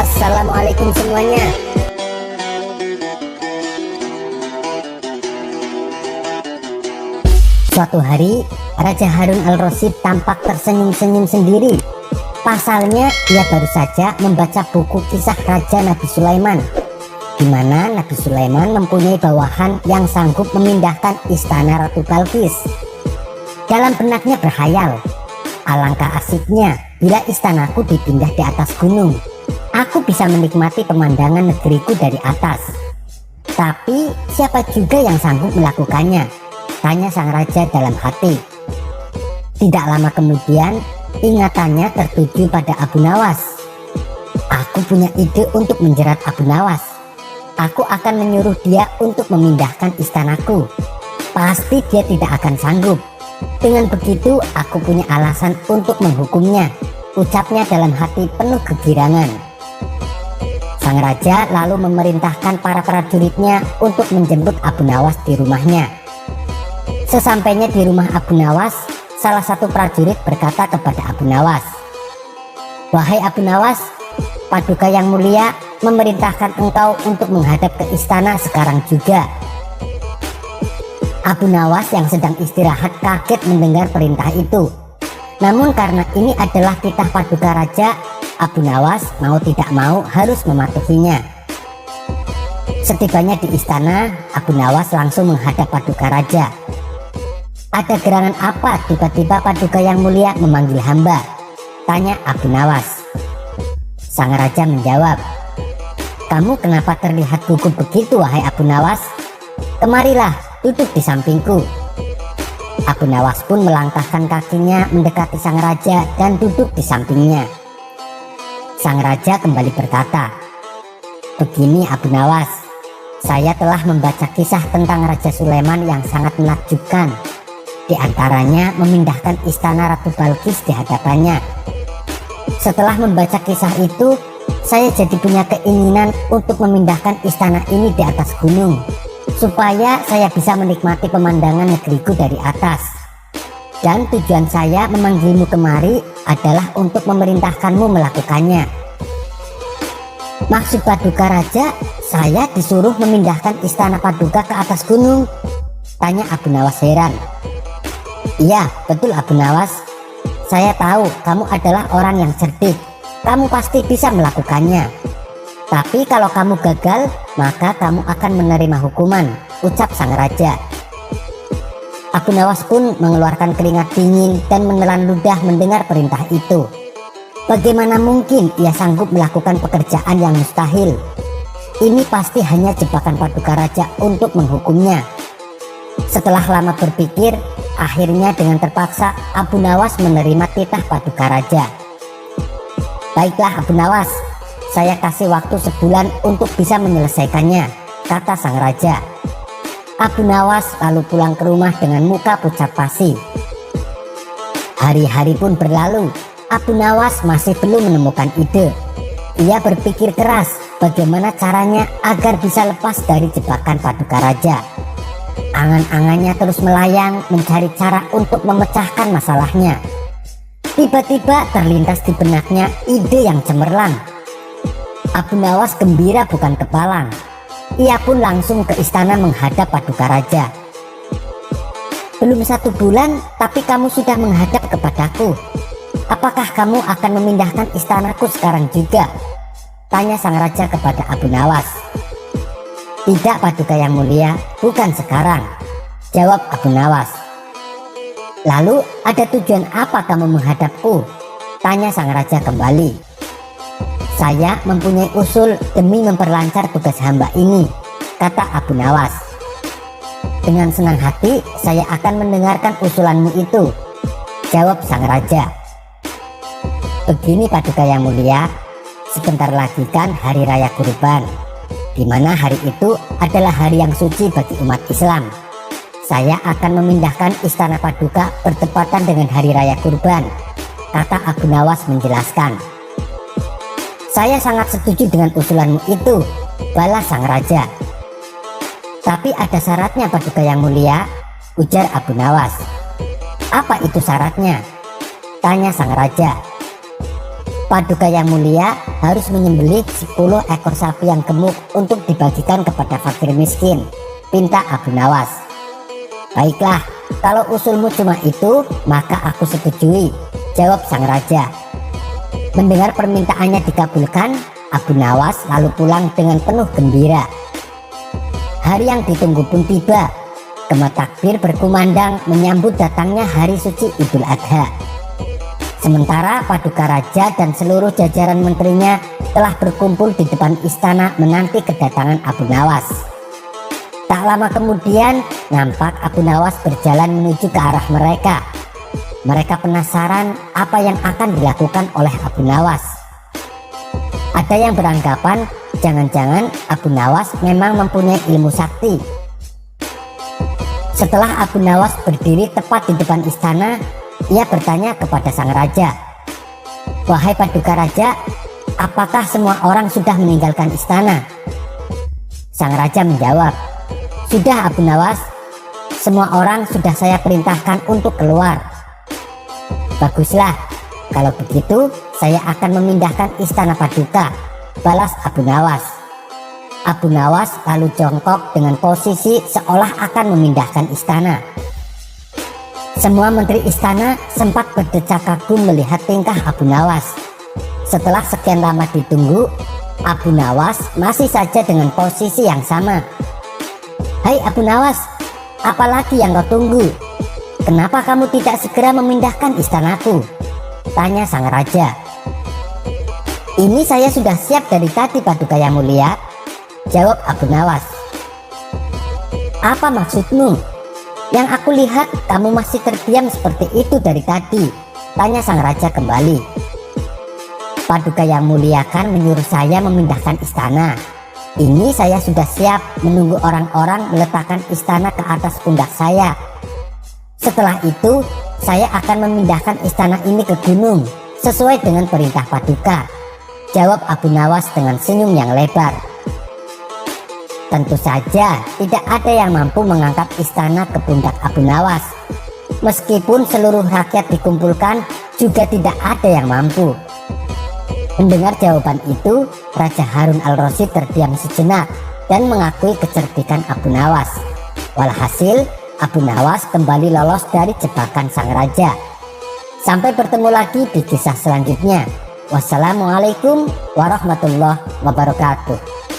Assalamualaikum semuanya. Suatu hari, Raja Harun al-Rasyid tampak tersenyum-senyum sendiri. Pasalnya, ia baru saja membaca buku kisah Raja Nabi Sulaiman, di mana Nabi Sulaiman mempunyai bawahan yang sanggup memindahkan istana Ratu Balqis. Dalam benaknya berkhayal, alangkah asiknya bila istanaku dipindah di atas gunung. Aku bisa menikmati pemandangan negeriku dari atas. Tapi siapa juga yang sanggup melakukannya? Tanya sang raja dalam hati. Tidak lama kemudian, ingatannya tertuju pada Abu Nawas. Aku punya ide untuk menjerat Abu Nawas. Aku akan menyuruh dia untuk memindahkan istanaku. Pasti dia tidak akan sanggup. Dengan begitu, aku punya alasan untuk menghukumnya, ucapnya dalam hati penuh kegirangan. Sang raja lalu memerintahkan para prajuritnya untuk menjemput Abu Nawas di rumahnya. Sesampainya di rumah Abu Nawas, salah satu prajurit berkata kepada Abu Nawas, "Wahai Abu Nawas, Paduka yang mulia memerintahkan engkau untuk menghadap ke istana sekarang juga." Abu Nawas yang sedang istirahat kaget mendengar perintah itu. Namun karena ini adalah titah Paduka Raja, Abu Nawas mau tidak mau harus mematuhinya. Setibanya di istana, Abu Nawas langsung menghadap Paduka Raja. "Ada gerangan apa tiba-tiba Paduka yang mulia memanggil hamba?" tanya Abu Nawas. Sang raja menjawab, "Kamu kenapa terlihat gugup begitu, wahai Abu Nawas? Kemarilah, duduk di sampingku." Abu Nawas pun melangkahkan kakinya mendekati sang raja dan duduk di sampingnya. Sang raja kembali berkata, "Begini Abu Nawas, saya telah membaca kisah tentang Raja Sulaiman yang sangat menakjubkan. Di antaranya memindahkan istana Ratu Balqis di hadapannya. Setelah membaca kisah itu, saya jadi punya keinginan untuk memindahkan istana ini di atas gunung, supaya saya bisa menikmati pemandangan negeriku dari atas. Dan tujuan saya memanggilmu kemari adalah untuk memerintahkanmu melakukannya." "Maksud Paduka Raja, saya disuruh memindahkan istana Paduka ke atas gunung?" tanya Abu Nawas heran. "Iya, betul Abu Nawas. Saya tahu kamu adalah orang yang cerdik. Kamu pasti bisa melakukannya. Tapi kalau kamu gagal, maka kamu akan menerima hukuman," ucap sang raja. Abu Nawas pun mengeluarkan keringat dingin dan menelan ludah mendengar perintah itu. Bagaimana mungkin ia sanggup melakukan pekerjaan yang mustahil? Ini pasti hanya jebakan Paduka Raja untuk menghukumnya. Setelah lama berpikir, akhirnya dengan terpaksa Abu Nawas menerima titah Paduka Raja. "Baiklah Abu Nawas, saya kasih waktu sebulan untuk bisa menyelesaikannya," kata sang raja. Abu Nawas lalu pulang ke rumah dengan muka pucat pasi. Hari-hari pun berlalu. Abu Nawas masih belum menemukan ide. Ia berpikir keras bagaimana caranya agar bisa lepas dari jebakan Paduka Raja. Angan-angannya terus melayang mencari cara untuk memecahkan masalahnya. Tiba-tiba terlintas di benaknya ide yang cemerlang. Abu Nawas gembira bukan kepalang. Ia pun langsung ke istana menghadap Paduka Raja. "Belum 1 bulan, tapi kamu sudah menghadap kepadaku. Apakah kamu akan memindahkan istanaku sekarang juga?" tanya sang raja kepada Abu Nawas. "Tidak Paduka yang mulia, bukan sekarang," jawab Abu Nawas. "Lalu ada tujuan apa kamu menghadapku?" tanya sang raja kembali. "Saya mempunyai usul demi memperlancar tugas hamba ini," kata Abu Nawas. "Dengan senang hati saya akan mendengarkan usulanmu itu," jawab sang raja. "Begini Paduka yang mulia, sebentar lagi kan hari raya Kurban, di mana hari itu adalah hari yang suci bagi umat Islam. Saya akan memindahkan istana Paduka bertepatan dengan hari raya Kurban," kata Abu Nawas menjelaskan. "Saya sangat setuju dengan usulanmu itu," balas sang raja. "Tapi ada syaratnya Paduka yang mulia," ujar Abu Nawas. Apa itu syaratnya? Tanya sang raja. Paduka yang mulia harus menyembelih 10 ekor sapi yang gemuk untuk dibagikan kepada fakir miskin, pinta Abu Nawas. Baiklah, kalau usulmu cuma itu, maka aku setujui, jawab sang raja. Mendengar permintaannya dikabulkan, Abu Nawas lalu pulang dengan penuh gembira. Hari yang ditunggu pun tiba. Gema takbir berkumandang menyambut datangnya hari suci Idul Adha. Sementara paduka raja dan seluruh jajaran menterinya telah berkumpul di depan istana menanti kedatangan Abu Nawas. Tak lama kemudian nampak Abu Nawas berjalan menuju ke arah mereka. Mereka penasaran apa yang akan dilakukan oleh Abu Nawas. Ada yang beranggapan jangan-jangan Abu Nawas memang mempunyai ilmu sakti. Setelah Abu Nawas berdiri tepat di depan istana, ia bertanya kepada sang raja, "Wahai paduka raja, apakah semua orang sudah meninggalkan istana?" Sang raja menjawab, "Sudah Abu Nawas, semua orang sudah saya perintahkan untuk keluar." "Baguslah, kalau begitu saya akan memindahkan istana paduka," balas Abu Nawas. Abu Nawas lalu jongkok dengan posisi seolah akan memindahkan istana. Semua menteri istana sempat berdecak kagum melihat tingkah Abu Nawas. Setelah sekian lama ditunggu, Abu Nawas masih saja dengan posisi yang sama. "Hai Abu Nawas, apalagi yang kau tunggu? Kenapa kamu tidak segera memindahkan istanaku?" tanya sang raja. "Ini saya sudah siap dari tadi paduka yang mulia," jawab Abu Nawas. "Apa maksudmu? Yang aku lihat kamu masih terdiam seperti itu dari tadi," tanya sang raja kembali. "Paduka yang mulia kan menyuruh saya memindahkan istana. Ini saya sudah siap menunggu orang-orang meletakkan istana ke atas pundak saya. Setelah itu saya akan memindahkan istana ini ke gunung sesuai dengan perintah paduka," jawab Abu Nawas dengan senyum yang lebar. Tentu saja tidak ada yang mampu mengangkat istana ke pundak Abu Nawas. Meskipun seluruh rakyat dikumpulkan, juga tidak ada yang mampu. Mendengar jawaban itu, Raja Harun al-Rasyid terdiam sejenak dan mengakui kecerdikan Abu Nawas. Walhasil, Abu Nawas kembali lolos dari jebakan sang raja. Sampai bertemu lagi di kisah selanjutnya. Wassalamualaikum warahmatullahi wabarakatuh.